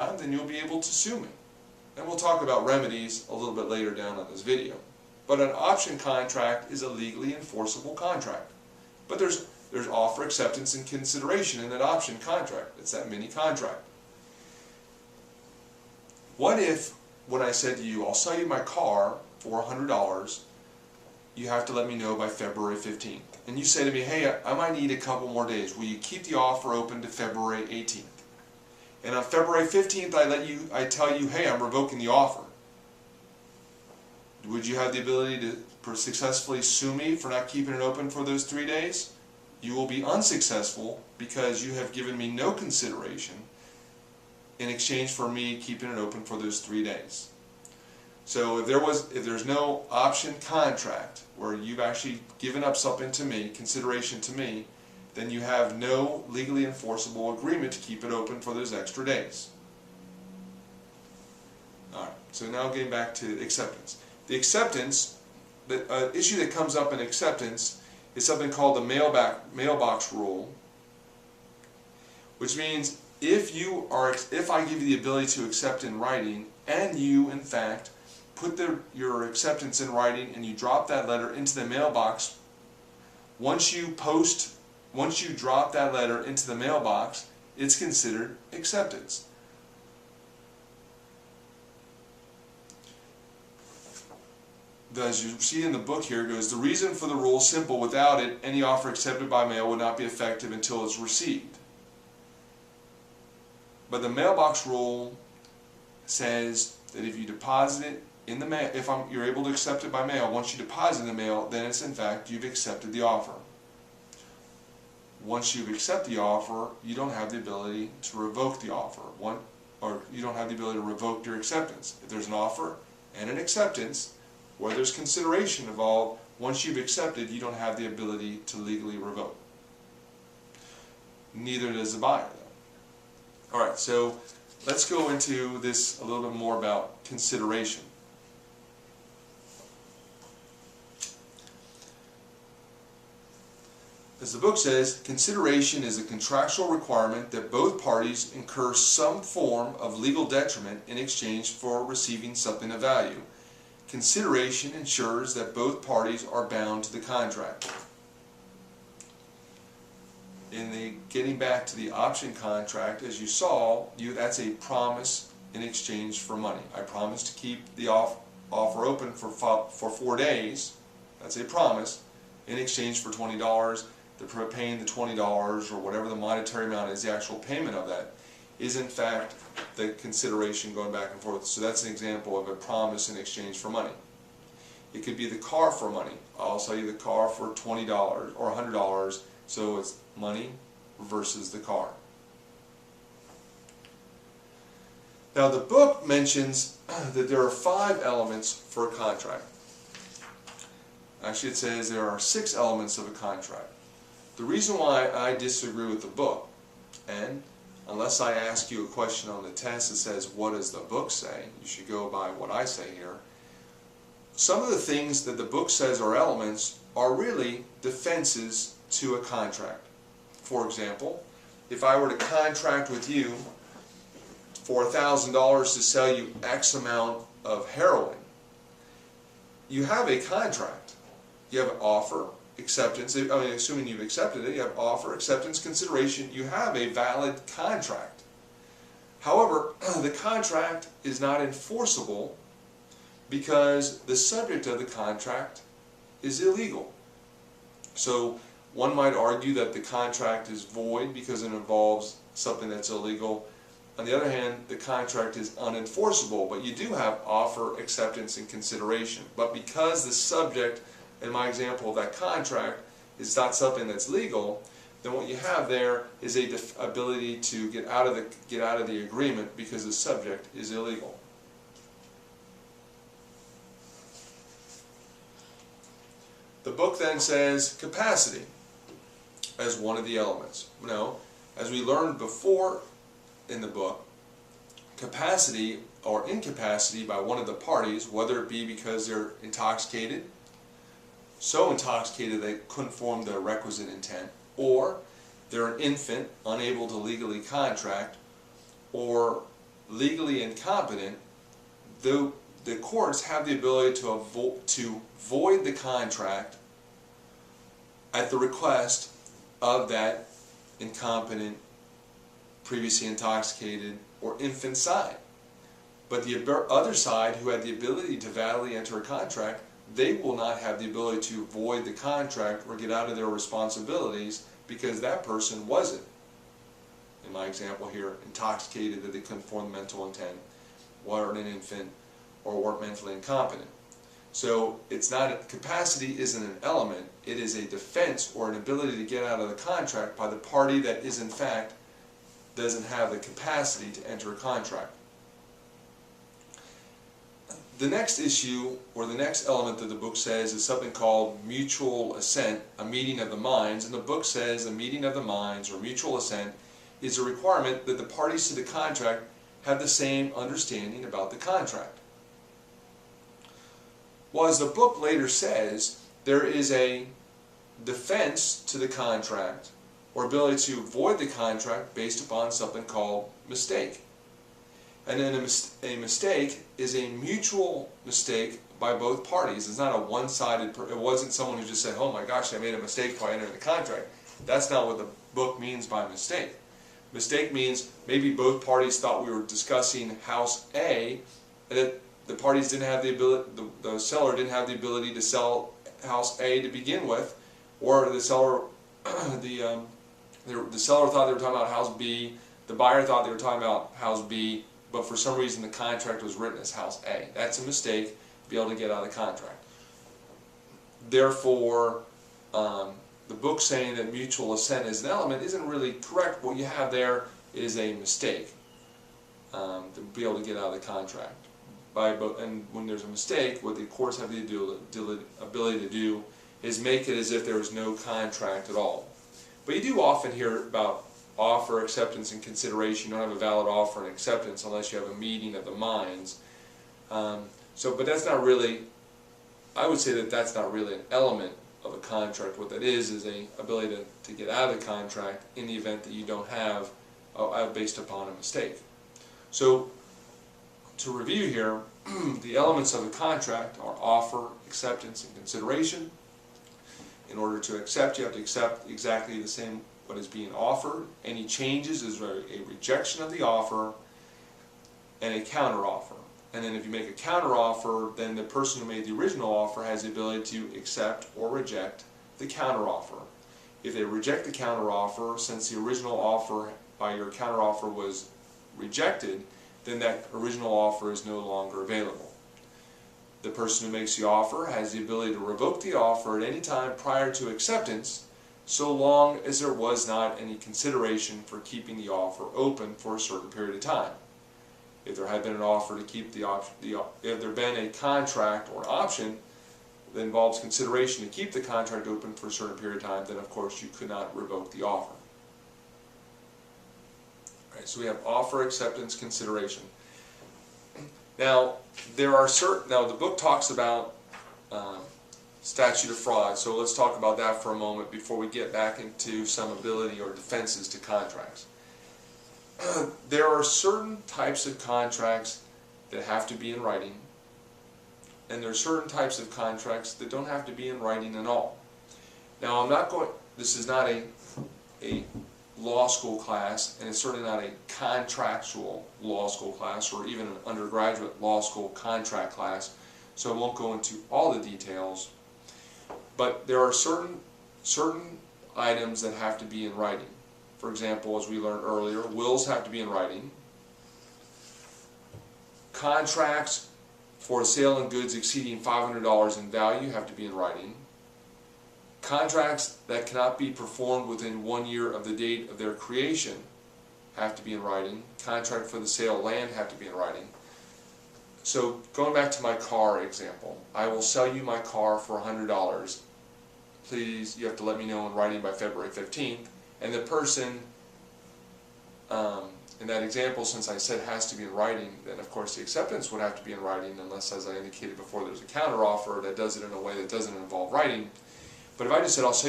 then you'll be able to sue me. And we'll talk about remedies a little bit later down in this video. But an option contract is a legally enforceable contract. But there's offer, acceptance, and consideration in that option contract. It's that mini contract. What if, when I said to you, I'll sell you my car for $100, you have to let me know by February 15th. And you say to me, hey, I might need a couple more days. Will you keep the offer open to February 18th? And on February 15th, I tell you, hey, I'm revoking the offer. Would you have the ability to successfully sue me for not keeping it open for those 3 days? You will be unsuccessful because you have given me no consideration in exchange for me keeping it open for those 3 days. So if there's no option contract where you've actually given up something to me, consideration to me, then you have no legally enforceable agreement to keep it open for those extra days. Alright, so now getting back to acceptance. The acceptance, the issue that comes up in acceptance is something called the mailbox rule, which means if I give you the ability to accept in writing, and you in fact put your acceptance in writing and you drop that letter into the mailbox, once you drop that letter into the mailbox, it's considered acceptance. As you see in the book here, it goes, the reason for the rule is simple. Without it, any offer accepted by mail would not be effective until it's received. But the mailbox rule says that if you deposit it in the mail, you're able to accept it by mail, once you deposit in the mail, then it's in fact, you've accepted the offer. Once you've accepted the offer, you don't have the ability to revoke the offer. Or you don't have the ability to revoke your acceptance. If there's an offer and an acceptance, where there's consideration involved, once you've accepted, you don't have the ability to legally revoke. Neither does the buyer, though. Alright, so let's go into this a little bit more about consideration. As the book says, consideration is a contractual requirement that both parties incur some form of legal detriment in exchange for receiving something of value. Consideration ensures that both parties are bound to the contract. Getting back to the option contract, as you saw, that's a promise in exchange for money. I promise to keep the offer open for 4 days. That's a promise in exchange for $20. Paying the $20 or whatever the monetary amount is, the actual payment of that, is in fact the consideration going back and forth. So that's an example of a promise in exchange for money. It could be the car for money. I'll sell you the car for $20 or $100, so it's money versus the car. Now the book mentions that there are 5 elements for a contract. Actually it says there are 6 elements of a contract. The reason why I disagree with the book, and unless I ask you a question on the test that says, what does the book say? You should go by what I say here. Some of the things that the book says are elements are really defenses to a contract. For example, if I were to contract with you for $1,000 to sell you X amount of heroin, you have a contract. You have an offer, acceptance, assuming you've accepted it, you have offer, acceptance, consideration, you have a valid contract. However, the contract is not enforceable because the subject of the contract is illegal. So one might argue that the contract is void because it involves something that's illegal. On the other hand, the contract is unenforceable, but you do have offer, acceptance, and consideration. But because the subject, in my example of that contract, is not something that's legal, then what you have there is a ability to get out of the agreement because the subject is illegal. The book then says capacity as one of the elements. Now, as we learned before in the book, capacity or incapacity by one of the parties, whether it be because they're intoxicated, so intoxicated they couldn't form the requisite intent, or they're an infant unable to legally contract, or legally incompetent, the courts have the ability to void the contract at the request of that incompetent, previously intoxicated, or infant side. But the other side, who had the ability to validly enter a contract, they will not have the ability to void the contract or get out of their responsibilities because that person wasn't, in my example here, intoxicated that they couldn't form the mental intent, weren't an infant, or weren't mentally incompetent. So it's not, capacity isn't an element, it is a defense or an ability to get out of the contract by the party that is in fact doesn't have the capacity to enter a contract. The next issue, or the next element that the book says, is something called mutual assent, a meeting of the minds. And the book says a meeting of the minds, or mutual assent, is a requirement that the parties to the contract have the same understanding about the contract. Well, as the book later says, there is a defense to the contract, or ability to void the contract based upon something called mistake. And then a mistake is a mutual mistake by both parties. It's not a one-sided, it wasn't someone who just said, oh my gosh, I made a mistake by entering the contract. That's not what the book means by mistake. Mistake means maybe both parties thought we were discussing house A, and that the parties didn't have the ability, the seller didn't have the ability to sell house A to begin with, or the seller, the seller thought they were talking about house B, the buyer thought they were talking about house B, but for some reason the contract was written as house A. That's a mistake to be able to get out of the contract. Therefore, the book saying that mutual assent is an element isn't really correct. What you have there is a mistake to be able to get out of the contract. And when there's a mistake, what the courts have the ability to do is make it as if there was no contract at all. But you do often hear about offer, acceptance, and consideration. You don't have a valid offer and acceptance unless you have a meeting of the minds. But that's not really, I would say that that's not really an element of a contract. What that is a ability to get out of the contract in the event that you don't have based upon a mistake. So to review here, the elements of a contract are offer, acceptance, and consideration. In order to accept, you have to accept exactly the same what is being offered. Any changes is a rejection of the offer and a counteroffer. And then if you make a counteroffer, then the person who made the original offer has the ability to accept or reject the counteroffer. If they reject the counteroffer, since the original offer by your counteroffer was rejected, then that original offer is no longer available. The person who makes the offer has the ability to revoke the offer at any time prior to acceptance, so long as there was not any consideration for keeping the offer open for a certain period of time. If there had been an offer to keep the option, if there had been a contract or option that involves consideration to keep the contract open for a certain period of time, then of course you could not revoke the offer. Right, so we have offer, acceptance, consideration. Now the book talks about statute of fraud, so let's talk about that for a moment before we get back into some ability or defenses to contracts. There are certain types of contracts that have to be in writing, and there are certain types of contracts that don't have to be in writing at all. Now this is not a law school class, and it's certainly not a contractual law school class or even an undergraduate law school contract class, so I won't go into all the details. But there are certain items that have to be in writing. For example, as we learned earlier, wills have to be in writing. Contracts for a sale of goods exceeding $500 in value have to be in writing. Contracts that cannot be performed within 1 year of the date of their creation have to be in writing. Contract for the sale of land have to be in writing. So going back to my car example, I will sell you my car for $100. Please, you have to let me know in writing by February 15th. And the person, in that example, since I said has to be in writing, then of course the acceptance would have to be in writing, unless, as I indicated before, there's a counteroffer that does it in a way that doesn't involve writing. But if I just said, I'll sell